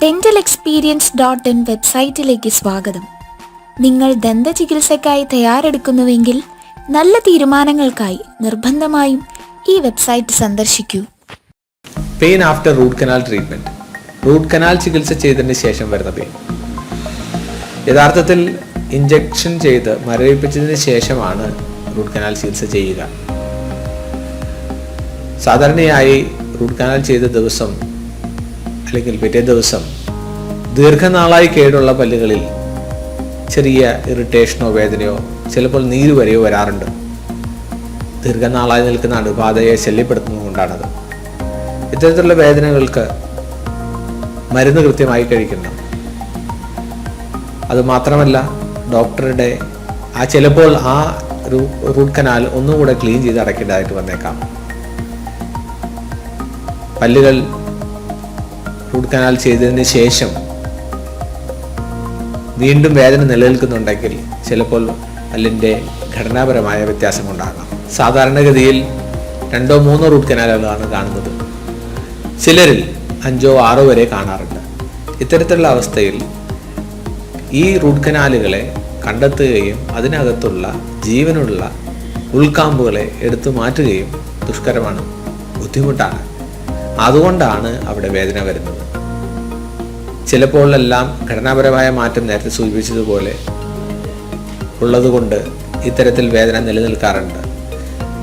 dentalexperience.in വെബ്സൈറ്റിലേക്ക് സ്വാഗതം. നിങ്ങൾ ദന്തചികിത്സയ്ക്കായി തയ്യാറെടുക്കുന്നുവെങ്കിൽ നല്ല തീരുമാനങ്ങൾക്കായി നിർബന്ധമായും ഈ വെബ്സൈറ്റ് സന്ദർശിക്കൂ. Pain after root canal treatment. Root canal ചികിത്സ ചെയ്തതിന് ശേഷം വരുന്ന പെയിൻ. യഥാർത്ഥത്തിൽ ഇഞ്ചക്ഷൻ ചെയ്ത് മരവിപ്പിച്ചതിന് ശേഷമാണ് റൂട്ട് കനാൽ ചികിത്സ ചെയ്യുക. സാധാരണയായി റൂട്ട് കനാൽ ചെയ്ത ദിവസം അല്ലെങ്കിൽ പിറ്റേ ദിവസം ദീർഘനാളായി കേടുള്ള പല്ലുകളിൽ ചെറിയ ഇറിറ്റേഷനോ വേദനയോ ചിലപ്പോൾ നീര് വരെയോ വരാറുണ്ട്. ദീർഘനാളായി നിൽക്കുന്ന അണുബാധയെ ശല്യപ്പെടുത്തുന്നതുകൊണ്ടാണത്. ഇത്തരത്തിലുള്ള വേദനകൾക്ക് മരുന്ന് കൃത്യമായി കഴിക്കണം. അതുമാത്രമല്ല, ഡോക്ടറുടെ ചിലപ്പോൾ ആ റൂട്ട് കനാൽ ഒന്നുകൂടെ ക്ലീൻ ചെയ്ത് അടയ്ക്കേണ്ടതായിട്ട് വന്നേക്കാം. പല്ലുകൾ റൂട്ട് കനാൽ ചെയ്തതിന് ശേഷം വീണ്ടും വേദന നിലനിൽക്കുന്നുണ്ടെങ്കിൽ ചിലപ്പോൾ പല്ലിൻ്റെ ഘടനാപരമായ വ്യത്യാസമുണ്ടാകാം. സാധാരണഗതിയിൽ 2-3 റൂട്ട് കനാലുകളാണ് കാണുന്നത്. ചിലരിൽ 5-6 വരെ കാണാറുണ്ട്. ഇത്തരത്തിലുള്ള അവസ്ഥയിൽ ഈ റൂട്ട് കനാലുകളെ കണ്ടെത്തുകയും അതിനകത്തുള്ള ജീവനുള്ള ഉൾക്കാമ്പുകളെ എടുത്തു മാറ്റുകയും ദുഷ്കരമാണ്, ബുദ്ധിമുട്ടാണ്. അതുകൊണ്ടാണ് അവിടെ വേദന വരുന്നത്. ചിലപ്പോഴെല്ലാം ഘടനാപരമായ മാറ്റം നേരത്തെ സൂചിപ്പിച്ചതുപോലെ ഉള്ളതുകൊണ്ട് ഇത്തരത്തിൽ വേദന നിലനിൽക്കാറുണ്ട്.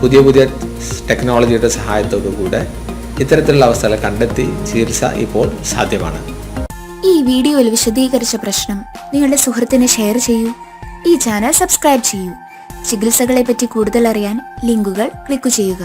പുതിയ ടെക്നോളജിയുടെ സഹായത്തോടു കൂടെ ഇത്തരത്തിലുള്ള അവസ്ഥകളെ കണ്ടെത്തി ചികിത്സ ഇപ്പോൾ സാധ്യമാണ്. ഈ വീഡിയോയിൽ വിശദീകരിച്ച പ്രശ്നം നിങ്ങളുടെ സുഹൃത്തിന് ഷെയർ ചെയ്യൂ. ഈ ചാനൽ സബ്സ്ക്രൈബ് ചെയ്യൂ. ചികിത്സകളെ പറ്റി കൂടുതൽ അറിയാൻ ലിങ്കുകൾ ക്ലിക്ക് ചെയ്യുക.